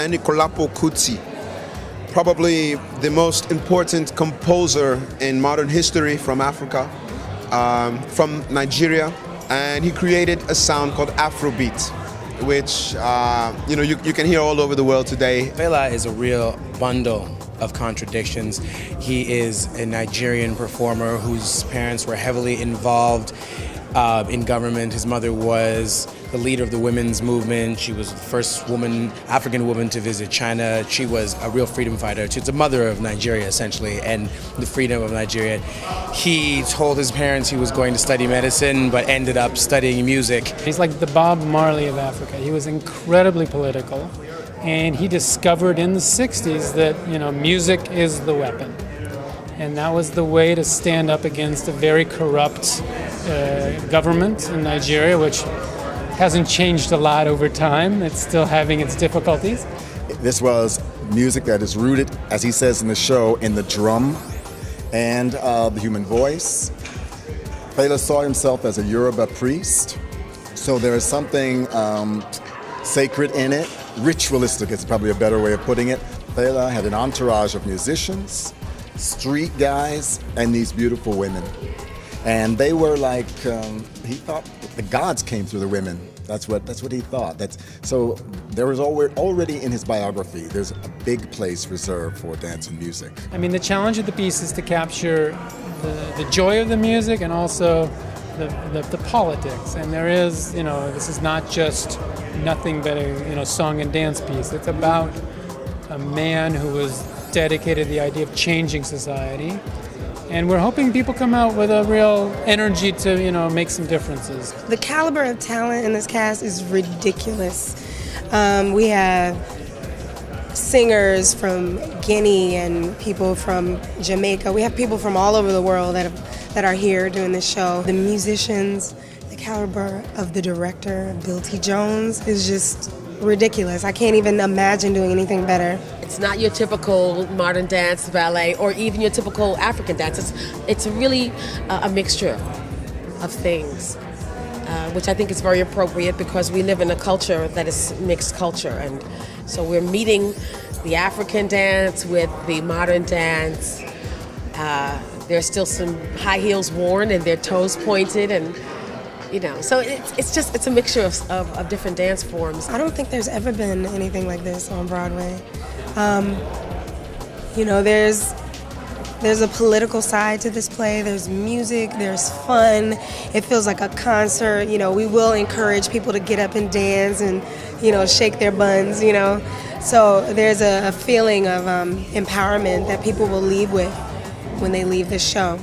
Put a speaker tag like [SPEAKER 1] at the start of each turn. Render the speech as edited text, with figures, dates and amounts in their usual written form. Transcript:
[SPEAKER 1] Anikulapo Kuti, probably the most important composer in modern history from Africa, from Nigeria, and he created a sound called Afrobeat, which you can hear all over the world today.
[SPEAKER 2] Fela is a real bundle of contradictions. He is a Nigerian performer whose parents were heavily involved in government. His mother was the leader of the women's movement. She was the first African woman to visit China. She was a real freedom fighter. She's the mother of Nigeria, essentially, and the freedom of Nigeria. He told his parents he was going to study medicine, but ended up studying music.
[SPEAKER 3] He's like the Bob Marley of Africa. He was incredibly political, and he discovered in the 60s that, music is the weapon. And that was the way to stand up against a very corrupt government in Nigeria, which hasn't changed a lot over time. It's still having its difficulties.
[SPEAKER 4] This was music that is rooted, as he says in the show, in the drum and the human voice. Fela saw himself as a Yoruba priest, so there is something sacred in it. Ritualistic is probably a better way of putting it. Fela had an entourage of musicians, street guys, and these beautiful women. And they were like, he thought the gods came through the women. That's what he thought. So there was already in his biography, there's a big place reserved for dance and music.
[SPEAKER 3] I mean, the challenge of the piece is to capture the joy of the music and also the politics. And there is, this is not just nothing but a song and dance piece. It's about a man who was dedicated to the idea of changing society. And we're hoping people come out with a real energy to, make some differences.
[SPEAKER 5] The caliber of talent in this cast is ridiculous. We have singers from Guinea and people from Jamaica. We have people from all over the world that are here doing this show. The musicians, the caliber of the director, Bill T. Jones, is just ridiculous. I can't even imagine doing anything better.
[SPEAKER 6] It's not your typical modern dance, ballet, or even your typical African dance. It's really a mixture of things, which I think is very appropriate because we live in a culture that is mixed culture. And so we're meeting the African dance with the modern dance. There's still some high heels worn and their toes pointed, and so it's a mixture of different dance forms.
[SPEAKER 5] I don't think there's ever been anything like this on Broadway. There's a political side to this play. There's music, there's fun. It feels like a concert. We will encourage people to get up and dance and, shake their buns, So there's a feeling of empowerment that people will leave with when they leave this show.